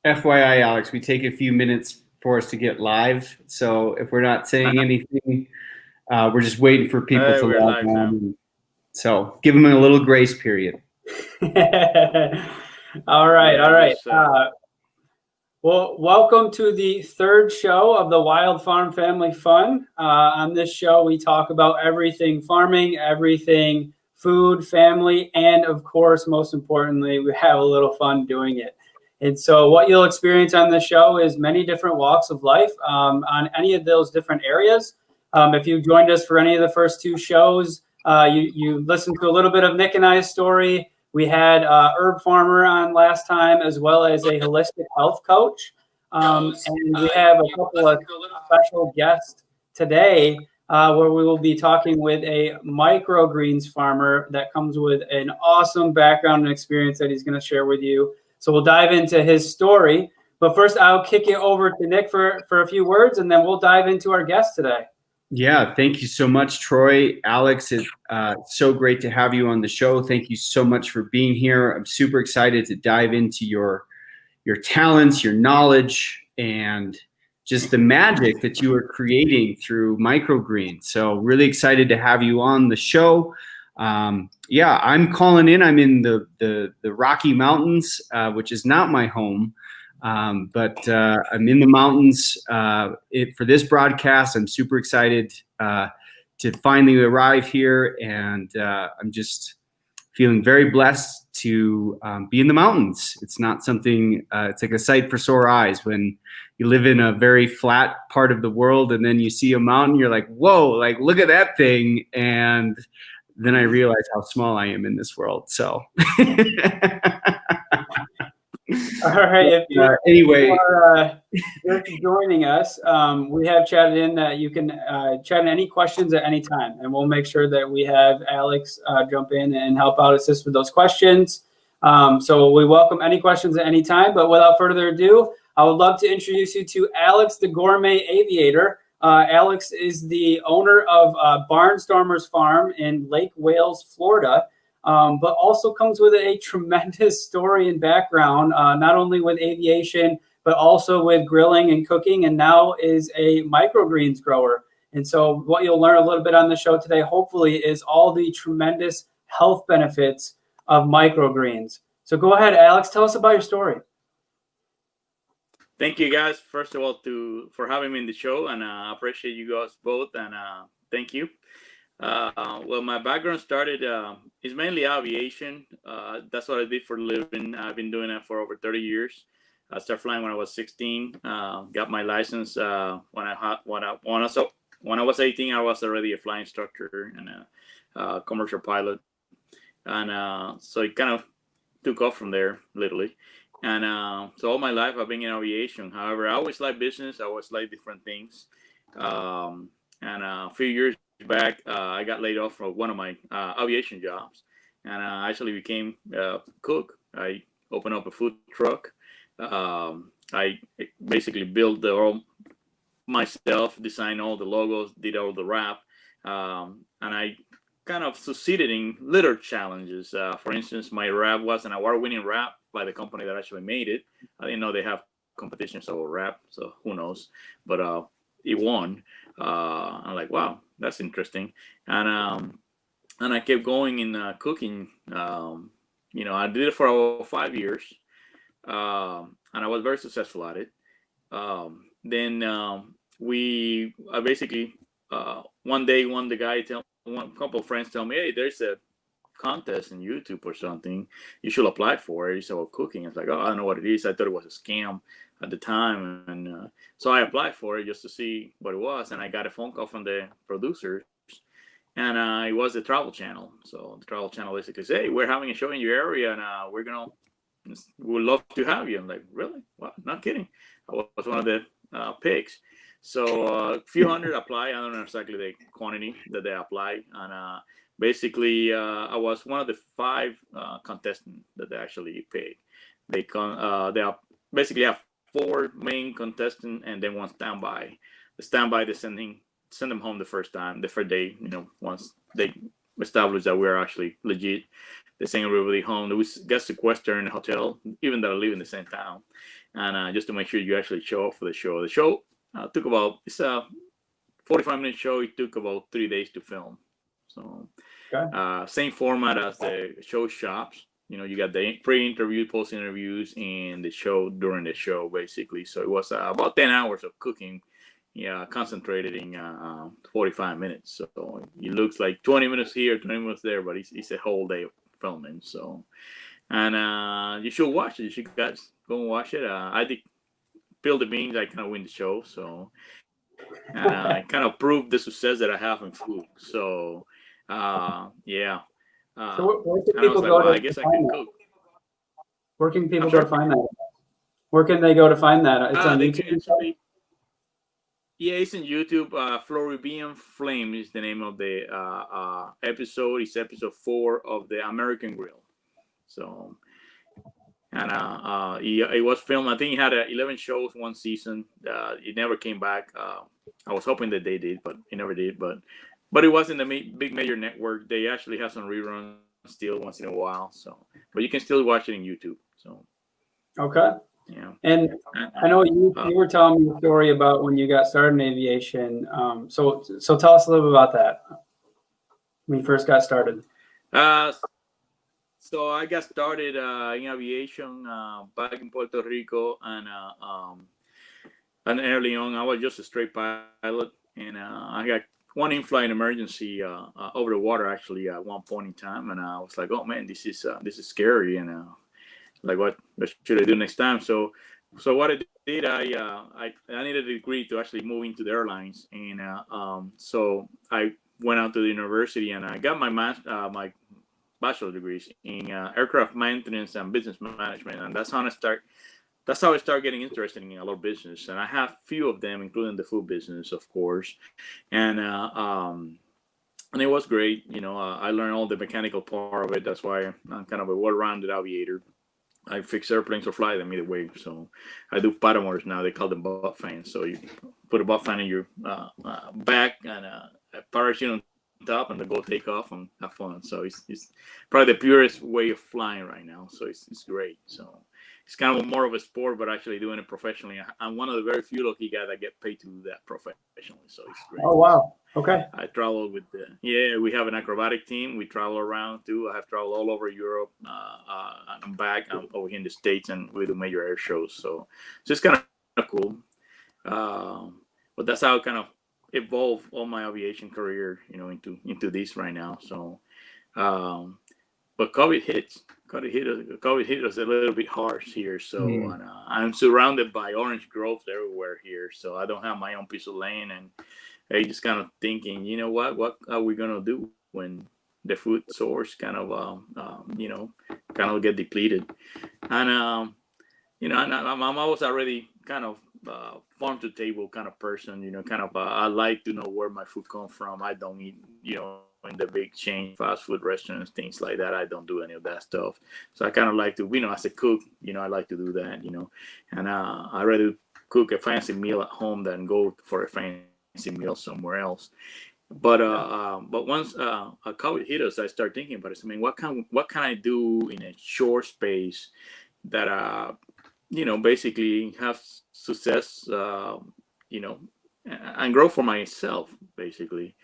FYI, Alex, we take a few minutes for us to get live. So if we're not saying anything, we're just waiting for people Hey, to we're log live now. on. So give them a little grace period. All right, Yeah, all right. just Well, welcome to the third show of the Wyld Farm Family Fun. On this show, we talk about everything farming, everything food, family, and of course, most importantly, we have a little fun doing it. And so what you'll experience on this show is many different walks of life on any of those different areas. If you joined us for any of the first two shows, you listened to a little bit of Nick and I's story. We had herb farmer on last time, as well as a holistic health coach. And we have a couple of special guests today where we will be talking with a microgreens farmer that comes with an awesome background and experience that he's going to share with you. So we'll dive into his story. But first, I'll kick it over to Nick for a few words, and then we'll dive into our guest today. Yeah, thank you so much, Troy. Alex, it's so great to have you on the show. Thank you so much for being here. I'm super excited to dive into your talents, your knowledge, and just the magic that you are creating through microgreens. So really excited to have you on the show. Yeah, I'm calling in. I'm in the Rocky Mountains, which is not my home. But I'm in the mountains for this broadcast. I'm super excited to finally arrive here, and I'm just feeling very blessed to be in the mountains. It's not something, it's like a sight for sore eyes when you live in a very flat part of the world and then you see a mountain, you're like, whoa, like look at that thing. And then I realize how small I am in this world. So all right. Anyway, if you're joining us, we have chatted in that you can chat in any questions at any time, and we'll make sure that we have Alex jump in and help out, assist with those questions. So we welcome any questions at any time. But without further ado, I would love to introduce you to Alex, the gourmet aviator. Alex is the owner of Barnstormers Farm in Lake Wales, Florida. But also comes with a tremendous story and background, not only with aviation, but also with grilling and cooking, and now is a microgreens grower. And so what you'll learn a little bit on the show today, hopefully, is all the tremendous health benefits of microgreens. So go ahead, Alex, tell us about your story. Thank you, guys. First of all, for having me in the show, and I appreciate you guys both, and thank you. Well, my background started is mainly aviation. That's what I did for a living. I've been doing it for over 30 years. I started flying when I was 16. Got my license when I was 18. I was already a flying instructor and a commercial pilot, and so it kind of took off from there, literally. And so all my life I've been in aviation. However, I always like business. I always like different things. And a few years back, I got laid off from one of my aviation jobs, and I actually became a cook. I opened up a food truck. I basically built all myself, designed all the logos, did all the wrap, and I kind of succeeded in little challenges. For instance, my wrap was an award-winning wrap by the company that actually made it. I didn't know they have competitions over wrap, so who knows? But it won. I'm like, wow, that's interesting. And I kept going in cooking. I did it for over 5 years, and I was very successful at it. Then we basically one day, one couple of friends tell me, hey, there's a contest in YouTube or something. You should apply for it. It's about cooking. It's like, oh, I don't know what it is. I thought it was a scam at the time, and so I applied for it just to see what it was, and I got a phone call from the producers, and it was the Travel Channel. So the Travel Channel basically said, hey, we're having a show in your area, and we'd love to have you. I'm like, really? Well, not kidding. I was one of the picks. So a few hundred applied. I don't know exactly the quantity that they applied, and basically I was one of the 5 contestants that they actually picked. They basically have 4 main contestants and then 1 standby. The standby, they send them home the first day. Once they establish that we're actually legit, they send everybody home. We get sequestered in a hotel, even though I live in the same town. and just to make sure you actually show up for the show. The show took about, it's a 45-minute show. It took about 3 days to film. So same format as the show shops. You got the pre-interview, post-interviews, and the show during the show, basically. So it was about 10 hours of cooking, concentrated in 45 minets. So it looks like 20 minutes here, 20 minutes there, but it's a whole day of filming. So, and you should watch it. You should guys go and watch it. I did Spill the Beans. I kind of win the show. So, and I kind of proved the success that I have in food. So, yeah. So where can people go to find that? Where can people go to find that? Where can they go to find that? It's on YouTube. Yeah, it's on YouTube. Floridian Flame is the name of the episode. It's episode 4 of the American Grill. So, and it was filmed. I think it had 11 shows one season. It never came back. I was hoping that they did, but it never did. But it was in the big major network. They actually have some reruns still once in a while. So, but you can still watch it on YouTube. So, okay. Yeah. And I know you were telling me a story about when you got started in aviation. So tell us a little bit about that when you first got started. So I got started in aviation back in Puerto Rico, and early on I was just a straight pilot, and I got one in-flight emergency over the water actually at one point in time, and I was like, oh man, this is scary, and like what should I do next time? So what I did, I needed a degree to actually move into the airlines, and so I went out to the university and I got my bachelor degrees in aircraft maintenance and business management, and that's how I started getting interested in a lot of business, and I have few of them, including the food business, of course, and it was great. I learned all the mechanical part of it. That's why I'm kind of a well-rounded aviator. I fix airplanes or fly them either way. So I do paramotors now. They call them butt fans. So you put a butt fan in your back and a parachute on top, and they go take off and have fun. So it's probably the purest way of flying right now. So it's great. So it's kind of more of a sport, but actually doing it professionally. I'm one of the very few lucky guys that get paid to do that professionally. So it's great. Oh, wow. Okay. I travel with we have an acrobatic team. We travel around too. I have traveled all over Europe. I'm back. I'm over here in the States, and we do major air shows. So it's kind of cool. But that's how I kind of evolved all my aviation career, into this right now. So, but COVID hit us a little bit harsh here. So and, I'm surrounded by orange groves everywhere here. So I don't have my own piece of land, and I just kind of thinking, what are we gonna do when the food source kind of get depleted? And I'm always already kind of farm to table kind of person. I like to know where my food comes from. I don't eat, in the big chain fast food restaurants, things like that. I don't do any of that stuff. So I kind of like to, as a cook, I like to do that, and I rather cook a fancy meal at home than go for a fancy meal somewhere else. But once COVID hit us, I started thinking about it. I mean, what can I do in a short space that basically have success, and grow for myself, basically.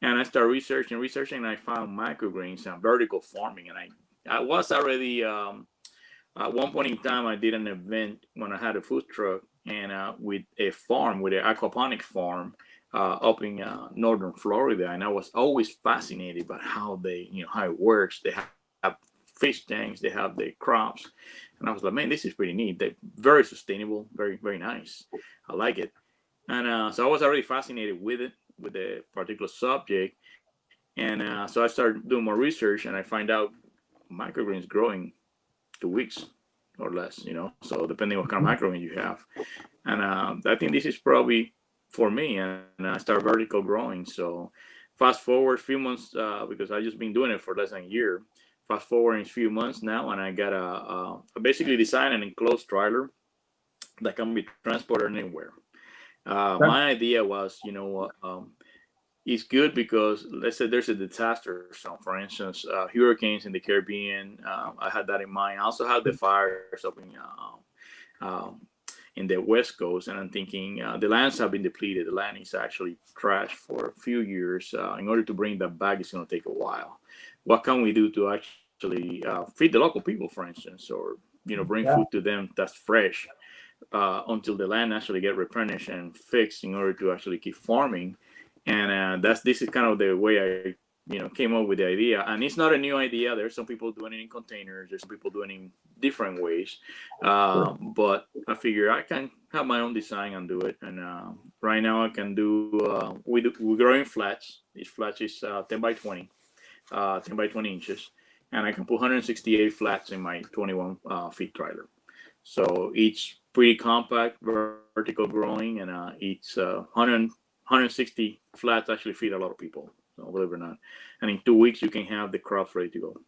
And I started researching, and I found microgreens and vertical farming. And I was already at one point in time, I did an event when I had a food truck, and with an aquaponics farm up in northern Florida. And I was always fascinated by how how it works. They have fish tanks, they have the crops, and I was like, man, this is pretty neat. They're very sustainable, very, very nice. I like it. And so I was already fascinated with the particular subject. And so I started doing more research, and I find out microgreens growing 2 weeks or less, so depending on what kind of microgreen you have. And I think this is probably for me, and I started vertical growing. So fast forward a few months, because I just been doing it for less than a year. Fast forward in a few months now, and I got I basically designed an enclosed trailer that can be transported anywhere. My idea was, it's good because let's say there's a disaster. So, for instance, hurricanes in the Caribbean. I had that in mind. I also had the fires up in in the West Coast, and I'm thinking the lands have been depleted. The land is actually trashed for a few years. In order to bring that back, it's going to take a while. What can we do to actually feed the local people, for instance, or bring food to them that's fresh until the land actually get replenished and fixed in order to actually keep farming. And this is kind of the way I came up with the idea. And it's not a new idea. There's some people doing it in containers. There's some people doing it in different ways. But I figure I can have my own design and do it. And right now I can do, we grow in flats. Each flat is 10 by 20 inches. And I can put 168 flats in my 21 feet trailer. So each pretty compact vertical growing, and each 160 flats actually feed a lot of people. So believe it or not, and in 2 weeks you can have the crops ready to go.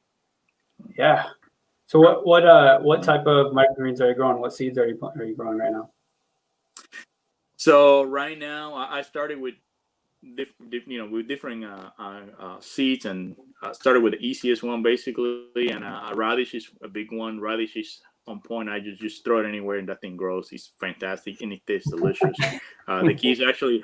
Yeah. So what type of microgreens are you growing? What seeds are you growing right now? So right now I started with different seeds, and started with the easiest one basically, and radish is a big one. Radish is on point. I just throw it anywhere and that thing grows. It's fantastic and it tastes delicious. The key is actually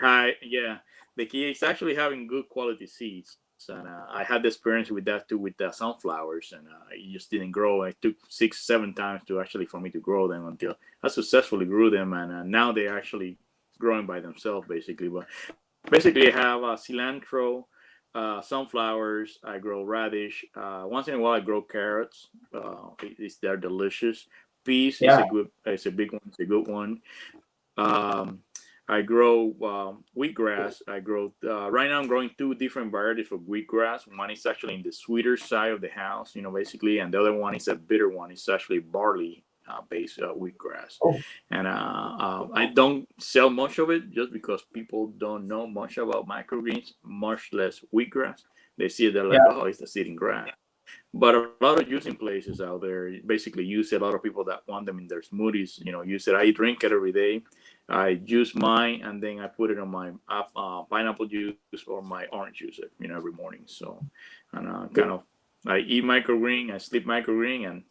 the key is actually having good quality seeds. And I had the experience with that too, with the sunflowers, and it just didn't grow. It took 6-7 times for me to grow them until I successfully grew them, and now they're actually growing by themselves basically. But basically I have cilantro, sunflowers. I grow radish. Once in a while I grow carrots. They're delicious. Peas is a big one. It's a good one. I grow wheatgrass. I grow right now. I'm growing 2 different varieties of wheatgrass. One is actually in the sweeter side of the house, basically, and the other one is a bitter one. It's actually barley based wheatgrass. And I don't sell much of it just because people don't know much about microgreens, much less wheatgrass. They see it, they're like, oh, it's the seeding grass. But a lot of juicing places out there basically use it. A lot of people that want them in their smoothies, use it. I drink it every day. I juice mine, and then I put it on my pineapple juice or my orange juice, every morning. So, and I eat microgreen, I sleep microgreen, and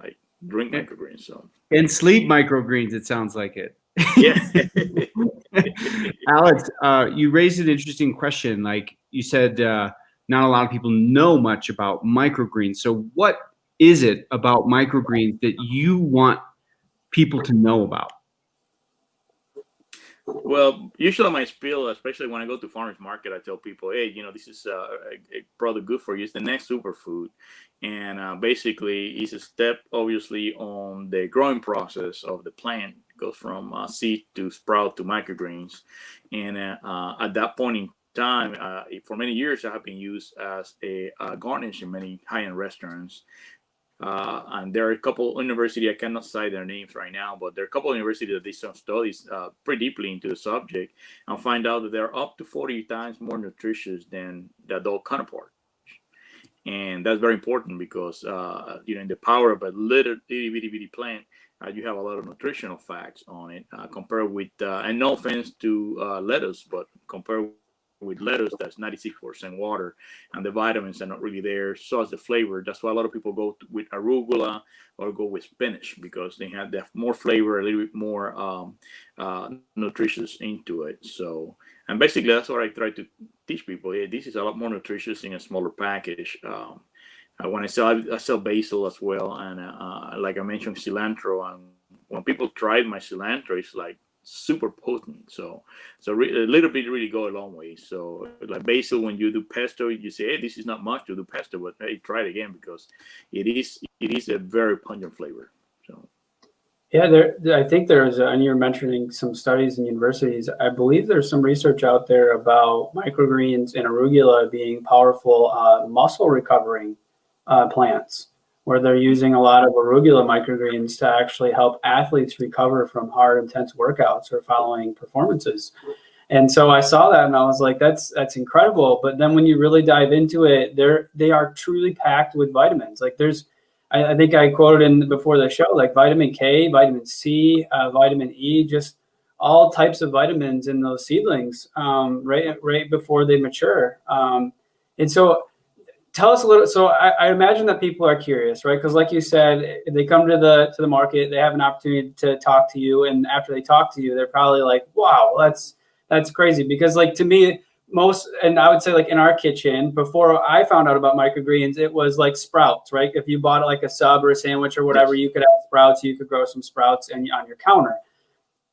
I drink microgreens. So and sleep microgreens. It sounds like it. Yeah. Alex, you raised an interesting question. Like you said, not a lot of people know much about microgreens. So what is it about microgreens that you want people to know about? Well, usually my spiel, especially when I go to farmers market, I tell people, hey, this is a product good for you. It's the next superfood. And basically it's a step, obviously, on the growing process of the plant. It goes from seed to sprout to microgreens. And at that point in time, for many years, I have been used as a garnish in many high-end restaurants. And there are a couple universities, I cannot cite their names right now, but there are a couple of universities that did some studies pretty deeply into the subject and find out that they're up to 40 times more nutritious than the adult counterpart. And that's very important because, in the power of a little itty bitty plant, you have a lot of nutritional facts on it compared with, and no offense to lettuce, but compared with lettuce that's 96% water, and the vitamins are not really there, so is the flavor. That's why a lot of people go with arugula or go with spinach, because they have more flavor, a little bit more nutritious into it. So, and basically that's what I try to teach people. Yeah, this is a lot more nutritious in a smaller package. When I sell basil as well, and like I mentioned, cilantro. And when people try my cilantro, it's like super potent. So a little bit really go a long way. So like basil, when you do pesto, you say, hey, this is not much to do pesto, but hey, try it again, because it is a very pungent flavor. So yeah, I think there's, and you're mentioning some studies in universities. I believe there's some research out there about microgreens and arugula being powerful muscle recovering plants, where they're using a lot of arugula microgreens to actually help athletes recover from hard, intense workouts or following performances. And so I saw that and I was like, that's incredible. But then when you really dive into it, they are truly packed with vitamins. Like I think I quoted in before the show, like vitamin K, vitamin C, vitamin E, just all types of vitamins in those seedlings right before they mature. And so tell us a little. So I imagine that people are curious, right? Because like you said, they come to the market, they have an opportunity to talk to you, and after they talk to you, they're probably like, "Wow, that's crazy." Because like to me, and I would say like in our kitchen, before I found out about microgreens, it was like sprouts, right? If you bought like a sub or a sandwich or whatever, you could have sprouts. You could grow some sprouts on your counter.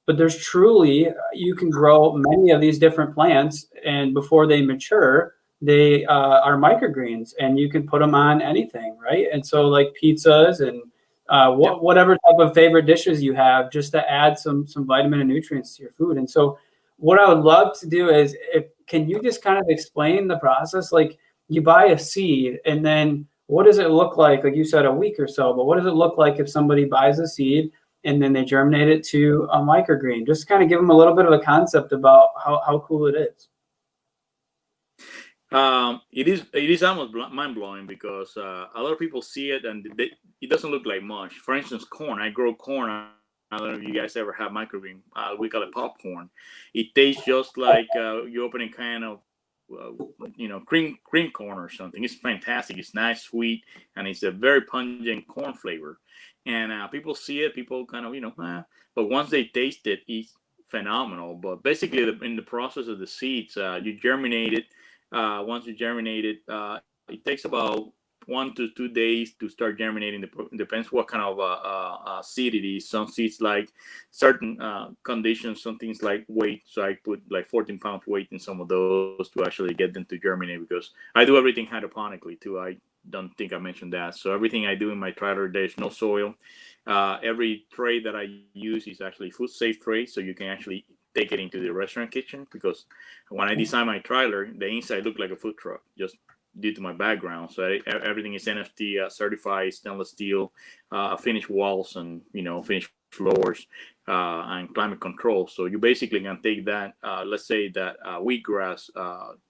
But there's truly, you can grow many of these different plants, and before they mature, they are microgreens, and you can put them on anything, right? And so like pizzas and whatever type of favorite dishes you have, just to add some vitamin and nutrients to your food. And so what I would love to do is, can you just kind of explain the process? Like you buy a seed, and then what does it look like? Like you said, a week or so, but what does it look like if somebody buys a seed and then they germinate it to a microgreen? Just kind of give them a little bit of a concept about how cool it is. It is almost mind blowing because a lot of people see it and it doesn't look like much. For instance, corn. I grow corn. I don't know if you guys ever have microgreen. We call it popcorn. It tastes just like you open a can of cream corn or something. It's fantastic. It's nice, sweet, and it's a very pungent corn flavor. And people see it. People kind of but once they taste it, it's phenomenal. But basically, in the process of the seeds, you germinate it. Once you germinate it, it takes about 1 to 2 days to start germinating. Depends what kind of seed it is. Some seeds like certain conditions, some things like weight. So I put like 14 pounds weight in some of those to actually get them to germinate, because I do everything hydroponically too. I don't think I mentioned that. So everything I do in my trailer, there's no soil. Every tray that I use is actually food safe tray, so you can actually take it into the restaurant kitchen, because when I designed my trailer, the inside looked like a food truck just due to my background. So everything is NFT certified, stainless steel, finished walls, and finished floors, and climate control. So you basically can take that, let's say that wheatgrass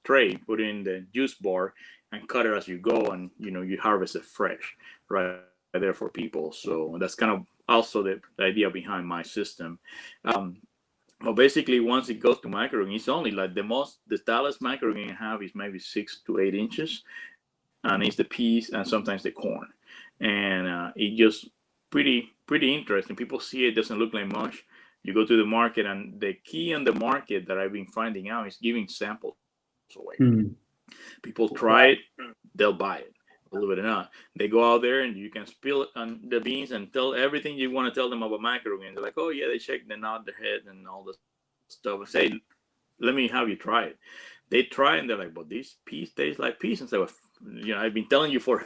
tray, put it in the juice bar, and cut it as you go, and you harvest it fresh right there for people. So that's kind of also the idea behind my system. Well, basically, once it goes to microgreen, it's only like the tallest microgreen I have is maybe 6 to 8 inches, and it's the peas and sometimes the corn, and it just pretty interesting. People see it, doesn't look like much. You go to the market, and the key on the market that I've been finding out is giving samples away. People try it, they'll buy it. Believe it or not, they go out there and you can spill it on the beans and tell everything you want to tell them about microgreens. They're like, "Oh yeah," they shake, they nod their head and all this stuff. I say, "Let me have you try it." They try and they're like, "But these peas taste like peas." And so, I've been telling you for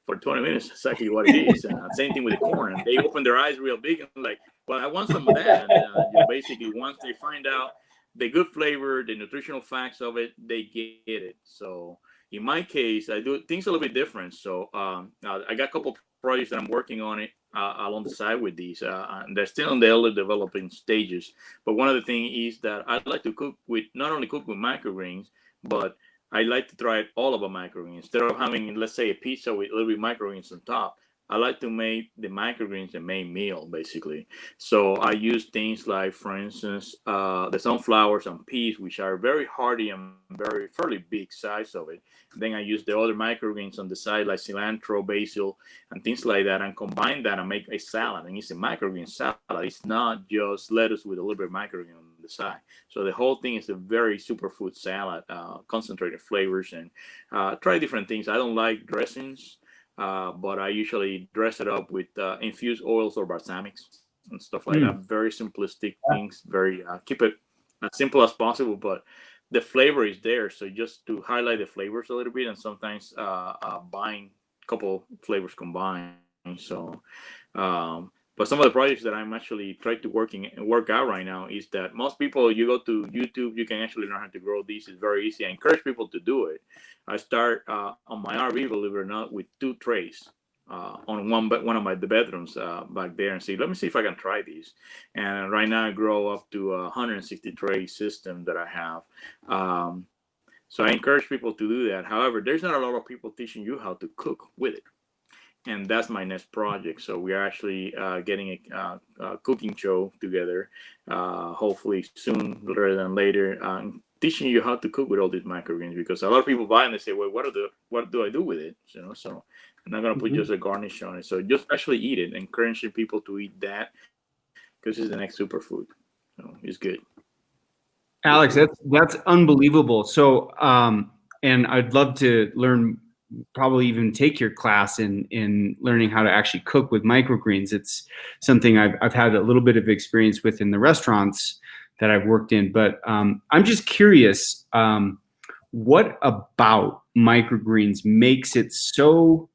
20 minutes exactly what it is. Same thing with the corn. And they open their eyes real big and like, "Well, I want some of that." And, basically, once they find out the good flavor, the nutritional facts of it, they get it. So in my case, I do things a little bit different. So I got a couple projects that I'm working on it along the side with these. And they're still in the early developing stages. But one of the things is that I like to not only cook with microgreens, but I like to try all of a microgreen. Instead of having, let's say, a pizza with a little bit of microgreens on top, I like to make the microgreens the main meal, basically. So I use things like, for instance, the sunflowers and peas, which are very hardy and fairly big size of it. Then I use the other microgreens on the side, like cilantro, basil, and things like that, and combine that and make a salad. And it's a microgreen salad. It's not just lettuce with a little bit of microgreen on the side. So the whole thing is a very superfood salad, concentrated flavors, and try different things. I don't like dressings. But I usually dress it up with infused oils or balsamics and stuff like that. Very simplistic things. Very keep it as simple as possible, but the flavor is there. So just to highlight the flavors a little bit, and sometimes buying a couple flavors combined. So, but some of the projects that I'm actually trying to work out right now is that most people, you go to YouTube, you can actually learn how to grow these. It's very easy. I encourage people to do it. I start on my RV, believe it or not, with 2 trays on one of the bedrooms back there, and let me see if I can try these. And right now I grow up to a 160 tray system that I have. So I encourage people to do that. However, there's not a lot of people teaching you how to cook with it. And that's my next project. So we are actually getting a cooking show together, hopefully soon rather than later. teaching you how to cook with all these microgreens, because a lot of people buy and they say, well, what do I do with it? So I'm not going to put just a garnish on it. So just actually eat it, encouraging people to eat that, because it's the next superfood. So it's good. Alex, that's unbelievable. So, and I'd love to learn, probably even take your class in learning how to actually cook with microgreens. It's something I've had a little bit of experience with in the restaurants that I've worked in. But I'm just curious, what about microgreens makes it so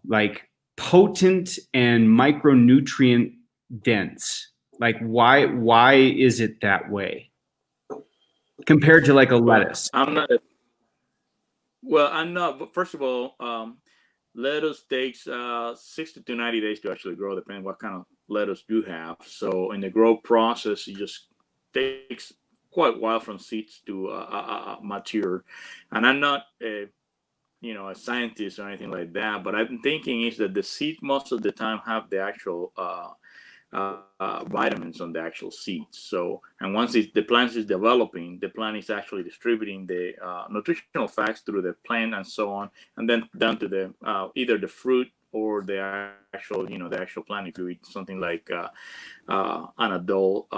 like potent and micronutrient dense? Like why is it that way compared to like a lettuce? I'm not. But first of all, lettuce takes 60 to 90 days to actually grow, depending what kind of lettuce you have. So in the grow process, it just takes quite a while from seeds to mature. And I'm not a scientist or anything like that, but I'm thinking is that the seed most of the time have the actual vitamins on the actual seeds. So, and once the plant is developing, the plant is actually distributing the nutritional facts through the plant and so on, and then down to the either the fruit or the actual plant. If you eat something like an adult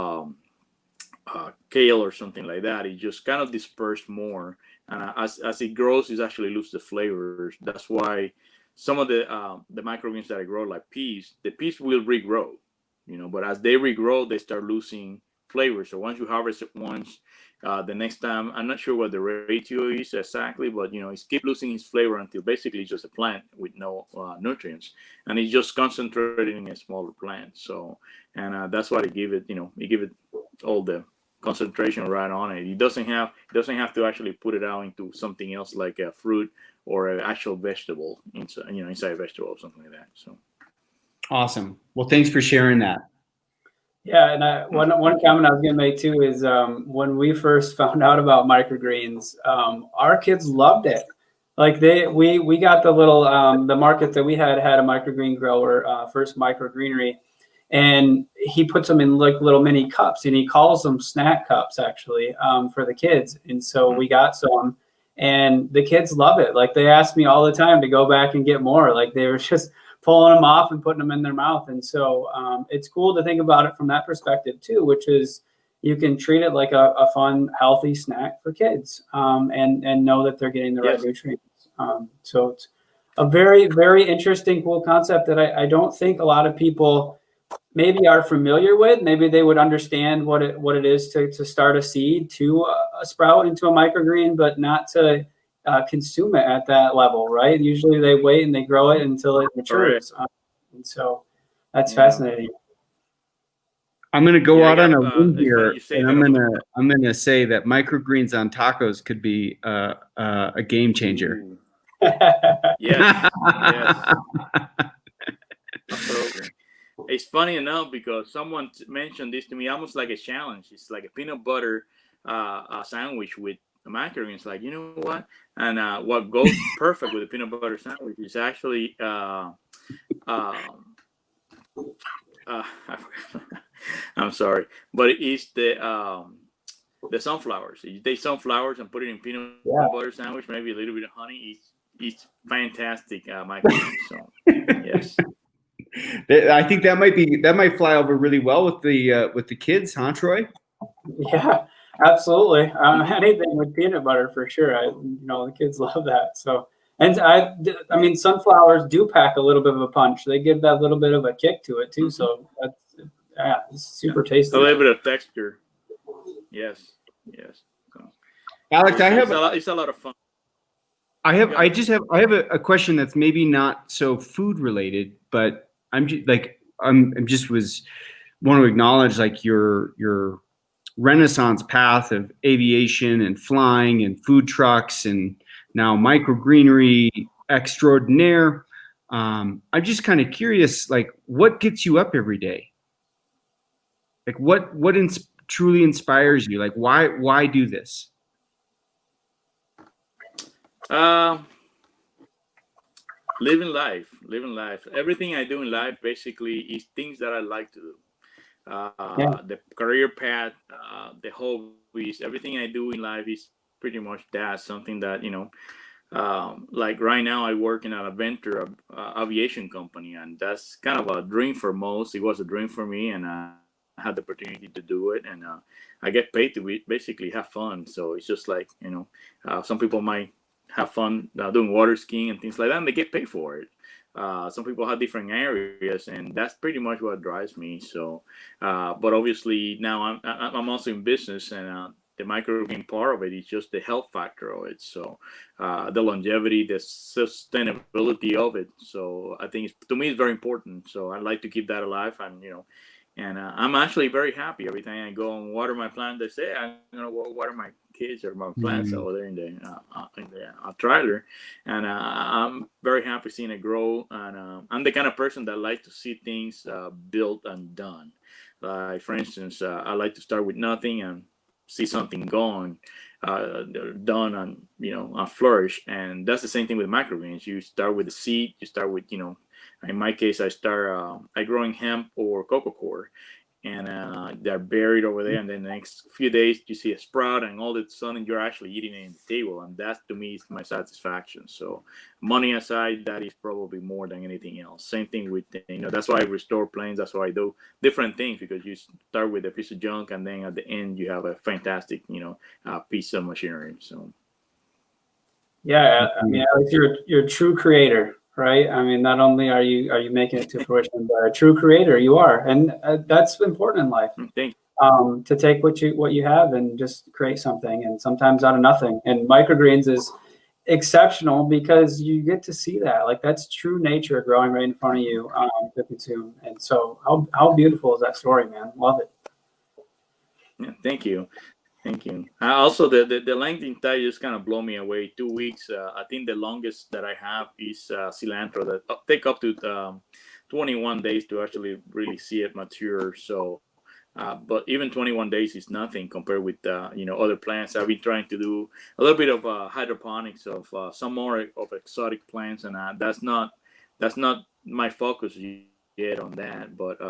kale or something like that, it just kind of dispersed more, and as it grows, it actually loses the flavors. That's why some of the microgreens that I grow, like peas, the peas will regrow. But as they regrow, they start losing flavor. So once you harvest it once, the next time, I'm not sure what the ratio is exactly, but it's keep losing its flavor until basically it's just a plant with no nutrients, and it's just concentrated in a smaller plant. So, and that's why they give it, you give it all the concentration right on it. It doesn't have to actually put it out into something else like a fruit or an actual vegetable inside a vegetable or something like that. So. Awesome. Well, thanks for sharing that. Yeah, and one comment I was going to make too is when we first found out about microgreens, our kids loved it. Like we got the little the market that we had a microgreen grower, first microgreenery, and he puts them in like little mini cups, and he calls them snack cups actually for the kids. And so we got some, and the kids love it. Like they ask me all the time to go back and get more. Like they were just pulling them off and putting them in their mouth. And so it's cool to think about it from that perspective too, which is you can treat it like a fun, healthy snack for kids and know that they're getting the right nutrients. So it's a very, very interesting, cool concept that I don't think a lot of people maybe are familiar with. Maybe they would understand what it is to start a seed to a sprout into a microgreen, but not to consume it at that level, right? Usually they wait and they grow it until it matures. And so that's fascinating. I'm going to go out on a limb here, and I'm going to say that microgreens on tacos could be a game changer. Yes. Absolutely. It's funny enough because someone mentioned this to me almost like a challenge. It's like a peanut butter sandwich with microgreens. Like, you know what? And what goes perfect with a peanut butter sandwich is actually I'm sorry, but it's the sunflowers. You take sunflowers and put it in peanut butter sandwich, maybe a little bit of honey. It's fantastic, microgreens. So yes. I think that might fly over really well with the kids, huh, Troy? Yeah, absolutely. Anything with peanut butter for sure. The kids love that. So, and I mean, sunflowers do pack a little bit of a punch. They give that little bit of a kick to it too. So it's super tasty. A little bit of texture. Yes. So, Alex, it's a lot of fun. I have a question that's maybe not so food related, but want to acknowledge like your renaissance path of aviation and flying and food trucks and now microgreenery extraordinaire. I'm just kind of curious, like what gets you up every day? Like what truly inspires you? Like why do this? Living life. Everything I do in life basically is things that I like to do. the career path, the hobbies, everything I do in life is pretty much that. Something that, like right now I work in an Aviator aviation company, and that's kind of a dream for most. It was a dream for me, and I had the opportunity to do it, and I get paid to basically have fun. So it's just like, some people might have fun doing water skiing and things like that, and they get paid for it. Some people have different areas, and that's pretty much what drives me. So, but obviously now I'm also in business, and the microgreen part of it is just the health factor of it. So, the longevity, the sustainability of it. So I think to me it's very important. So I like to keep that alive, and I'm actually very happy every time I go and water my plants. They say I'm gonna water my kids or my plants over there in the trailer, and I'm very happy seeing it grow. And I'm the kind of person that like to see things built and done. Like for instance, I like to start with nothing and see something done and flourish. And that's the same thing with microgreens. You start with the seed. You start with in my case, I growing hemp or cocoa coir, and they're buried over there. And then the next few days, you see a sprout, and all of a sudden, you're actually eating it in the table. And that, to me, is my satisfaction. So, money aside, that is probably more than anything else. Same thing with, that's why I restore planes. That's why I do different things, because you start with a piece of junk, and then at the end, you have a fantastic, piece of machinery. So, yeah, I mean, Alex, you're a true creator. Right. I mean, not only are you making it to fruition, but a true creator you are, and that's important in life. Thank you. To take what you have and just create something, and sometimes out of nothing. And microgreens is exceptional because you get to see that, like that's true nature growing right in front of you to consume. And so, how beautiful is that story, man? Love it. Yeah, thank you. Thank you. Also, the length in time just kind of blow me away. 2 weeks. I think the longest that I have is cilantro that take up to 21 days to actually really see it mature. So, but even 21 days is nothing compared with other plants. I've been trying to do a little bit of hydroponics of some more of exotic plants, and that's not my focus yet on that. But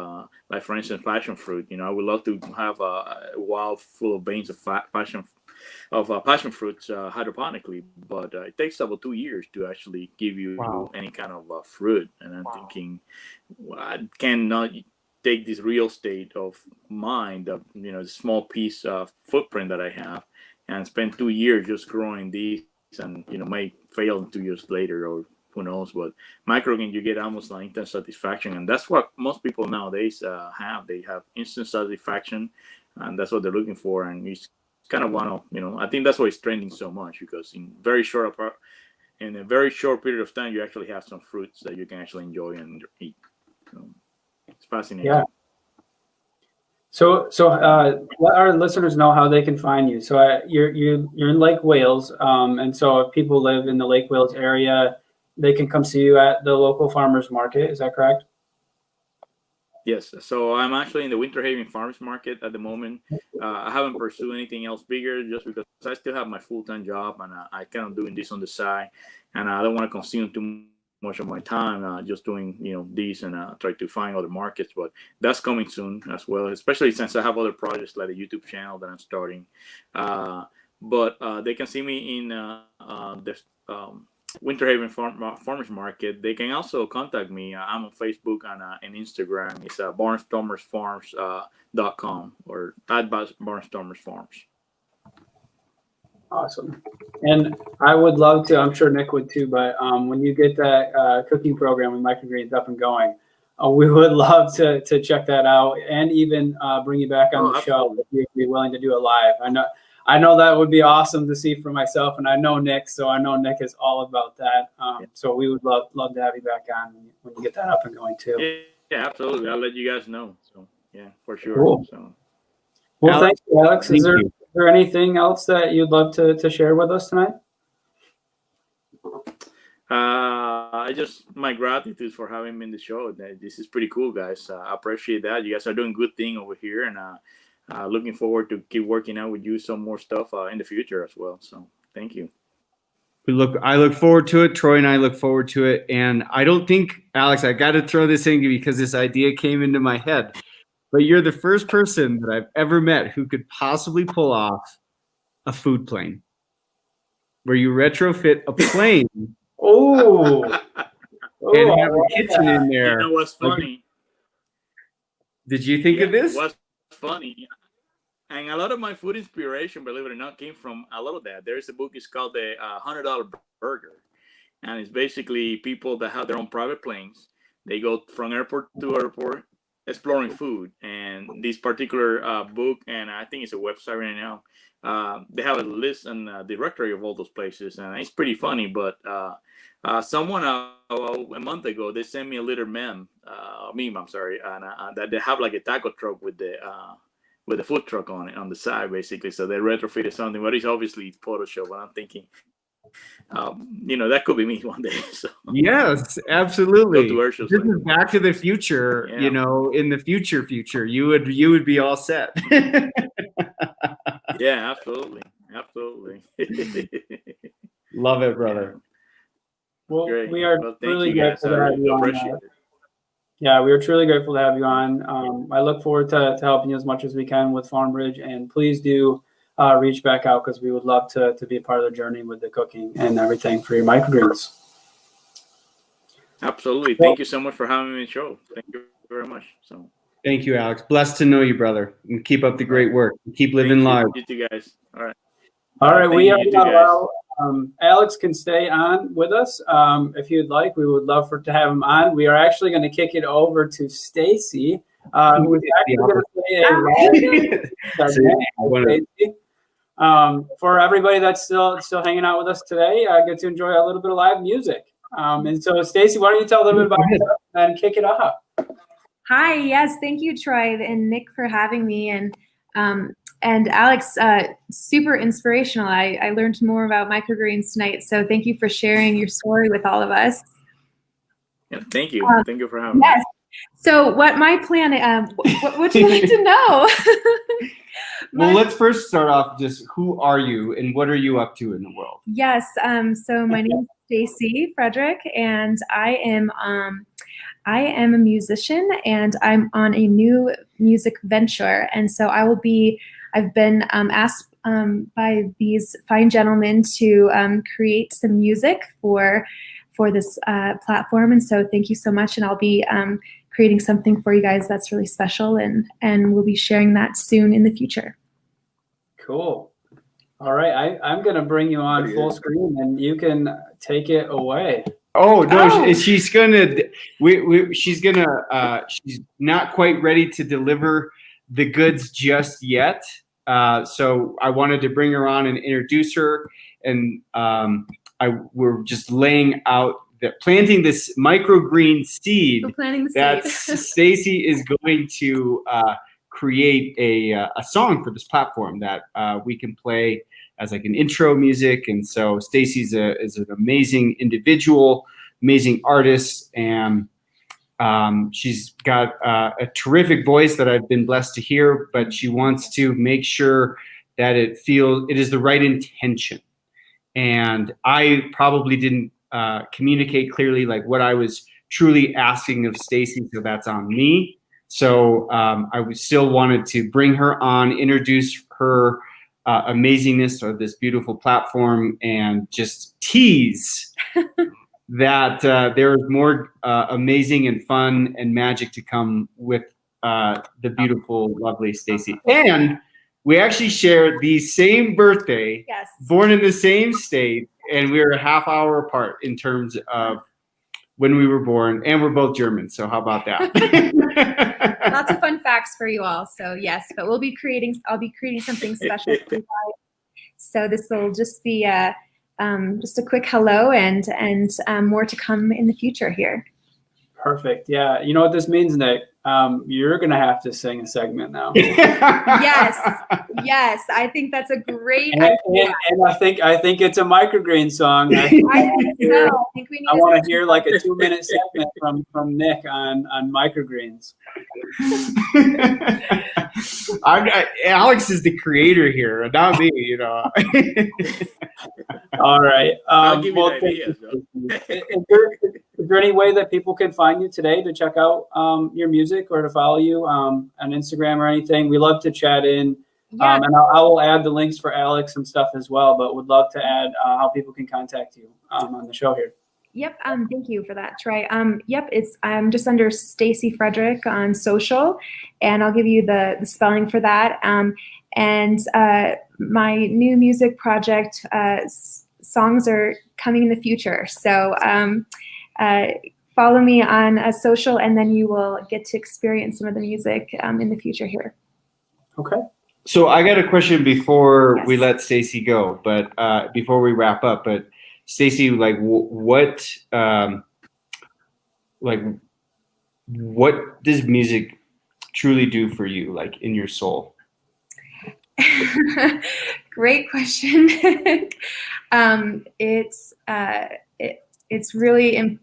like for instance, passion fruit. I would love to have a wild full of veins of passion fruits hydroponically, but it takes about 2 years to actually give you any kind of fruit. And I'm thinking, I cannot take this real estate of mine, the small piece of footprint that I have, and spend 2 years just growing these, and may fail 2 years later, or who knows. But microgreen, you get almost like instant satisfaction, and that's what most people nowadays have. They have instant satisfaction, and that's what they're looking for. And it's kind of one of, I think that's why it's trending so much, because in a very short period of time, you actually have some fruits that you can actually enjoy and eat. So it's fascinating. Yeah. So let our listeners know how they can find you. So you're in Lake Wales, and so if people live in the Lake Wales area, they can come see you at the local farmers market. Is that correct? Yes. So I'm actually in the Winter Haven Farmers Market at the moment. I haven't pursued anything else bigger, just because I still have my full-time job, and I kind of doing this on the side, and I don't want to consume too much of my time just doing these, and try to find other markets. But that's coming soon as well, especially since I have other projects like a YouTube channel that I'm starting. But they can see me in the Winter Haven Farmers Market. They can also contact me. I'm on Facebook and Instagram. It's barnstormersfarms.com or at Barnstormers Farms. Awesome. And I would love to, I'm sure Nick would too, but when you get that cooking program with microgreens up and going, we would love to check that out, and even bring you back on the show if you'd be willing to do it live. I know that would be awesome to see for myself, and I know Nick, so I know Nick is all about that. So we would love to have you back on when you get that up and going too. Yeah, absolutely. I'll let you guys know. So yeah, for sure. Cool. So, well, thank you, Alex. Is there anything else that you'd love to share with us tonight? My gratitude for having me in the show. This is pretty cool, guys. I appreciate that. You guys are doing good thing over here, and looking forward to keep working out with you some more stuff in the future as well. So thank you. I look forward to it. Troy and I look forward to it. And I don't think, Alex, I got to throw this in because this idea came into my head. but you're the first person that I've ever met who could possibly pull off a food plane, where you retrofit a plane Oh, and have a kitchen in there. You know what's funny? Did you think of this? What's funny? And a lot of my food inspiration, believe it or not, came from a lot of that. There's a book, it's called the $100 Burger. And it's basically people that have their own private planes. They go from airport to airport exploring food. And this particular book, and I think it's a website right now, they have a list and a directory of all those places. And it's pretty funny, but someone a month ago, they sent me a little meme, I'm sorry, and that they have like a taco truck with the food truck on it on the side, basically. So they retrofitted something, but it's obviously Photoshop. And I'm thinking, that could be me one day. So yes, absolutely. This is Back to the Future. Yeah. In the future, you would be all set. Yeah, absolutely. Love it, brother. Well, Great. we are really grateful to have you on. Yeah, we are truly grateful to have you on. I look forward to helping you as much as we can with FarmBridge, and please do reach back out, because we would love to be a part of the journey with the cooking and everything for your microgreens. Absolutely. Thank you so much for having me on the show. Thank you very much. So thank you, Alex. Blessed to know you, brother. And keep up the great work. Keep living life. You too, guys. All right. All right, we are going to allow Alex can stay on with us if you'd like. We would love to have him on. We are actually going to kick it over to Stacie, who is actually going to say for everybody that's still hanging out with us today, get to enjoy a little bit of live music. And so, Stacie, why don't you tell a little bit about yourself and kick it off? Hi, yes, thank you, Troy and Nick, for having me, and Alex, super inspirational. I learned more about microgreens tonight, so thank you for sharing your story with all of us. Yeah, thank you. Thank you for having me. Yes. So what my plan, what would you like to know? Well, let's first start off just who are you and what are you up to in the world? Yes, so my name is Stacie Fredrich, and I am a musician, and I'm on a new music venture. And so I've been asked by these fine gentlemen to create some music for this platform. And so thank you so much. And I'll be creating something for you guys that's really special, and we'll be sharing that soon in the future. Cool. All right, I'm going to bring you on full screen, and you can take it away. Oh no, she's gonna. She's not quite ready to deliver the goods just yet. So I wanted to bring her on and introduce her, and we're just laying out planting this microgreen seed. That Stacie is going to create a song for this platform that we can play as like an intro music. And so Stacie's is an amazing individual, amazing artist, and she's got a terrific voice that I've been blessed to hear, but she wants to make sure that it is the right intention. And I probably didn't communicate clearly like what I was truly asking of Stacie, so that's on me. So I still wanted to bring her on, introduce her amazingness of this beautiful platform, and just tease that there is more amazing and fun and magic to come with the beautiful, lovely Stacie. And we actually share the same birthday, yes, born in the same state, and we are a half hour apart in terms of when we were born, and we're both German. So how about that? Lots of fun facts for you all. So yes, but I'll be creating something special for you guys. So this will just be just a quick hello, and more to come in the future here. Perfect. Yeah. You know what this means, Nick? You're going to have to sing a segment now. Yes. I think that's a great idea. And I think it's a microgreen song. I want to hear like a 2-minute segment from Nick on microgreens. Alex is the creator here, not me, you know. All right. I'll give you ideas. If is there any way that people can find you today to check out your music or to follow you on Instagram or anything? We love to chat in. Yeah. And I will add the links for Alex and stuff as well, but would love to add how people can contact you on the show here. Yep. Thank you for that, Troy. Yep. I'm just under Stacie Fredrich on social, and I'll give you the spelling for that. And my new music project songs are coming in the future. So follow me on social, and then you will get to experience some of the music in the future here. Okay. So I got a question before Yes. we let Stacie go, but before we wrap up, but Stacie, like what does music truly do for you, like in your soul? Great question. It's really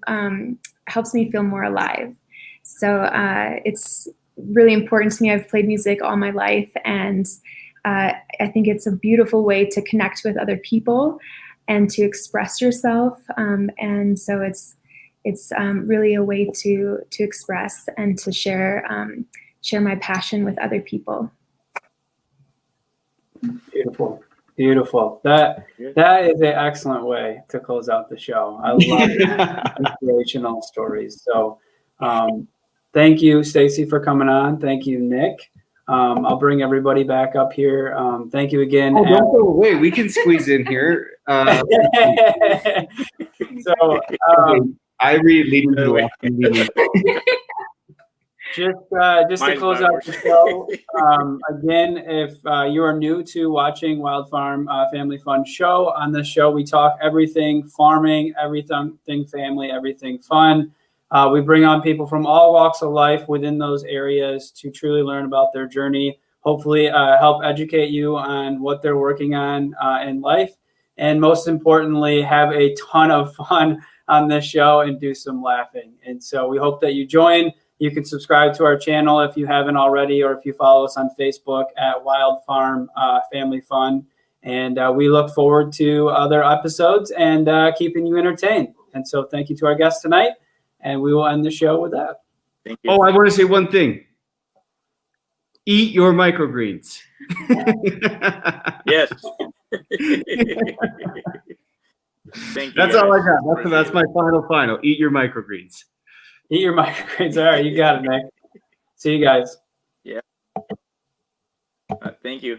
helps me feel more alive. So it's really important to me. I've played music all my life, and I think it's a beautiful way to connect with other people and to express yourself. And so it's really a way to express and to share my passion with other people. Beautiful. Beautiful. That is an excellent way to close out the show. I love inspirational stories. So thank you, Stacie, for coming on. Thank you, Nick. I'll bring everybody back up here. Thank you again. Oh, don't go away. We can squeeze in here. So I read leading the way. Just to close out the show, again, if you are new to watching Wyld Farm Family Fun show, on this show we talk everything farming, everything family, everything fun. We bring on people from all walks of life within those areas to truly learn about their journey, hopefully help educate you on what they're working on in life, and most importantly, have a ton of fun on this show and do some laughing. And so we hope that you join. You can subscribe to our channel if you haven't already, or if you follow us on Facebook at Wyld Farm Family Fun. And we look forward to other episodes and keeping you entertained. And so thank you to our guests tonight, and we will end the show with that. Thank you. Oh, I want to say one thing. Eat your microgreens. Yes. Thank you. That's all I got. That's my final. Eat your microgreens. Eat your microgreens. All right, you got it, Nick. See you guys. Yeah. Thank you.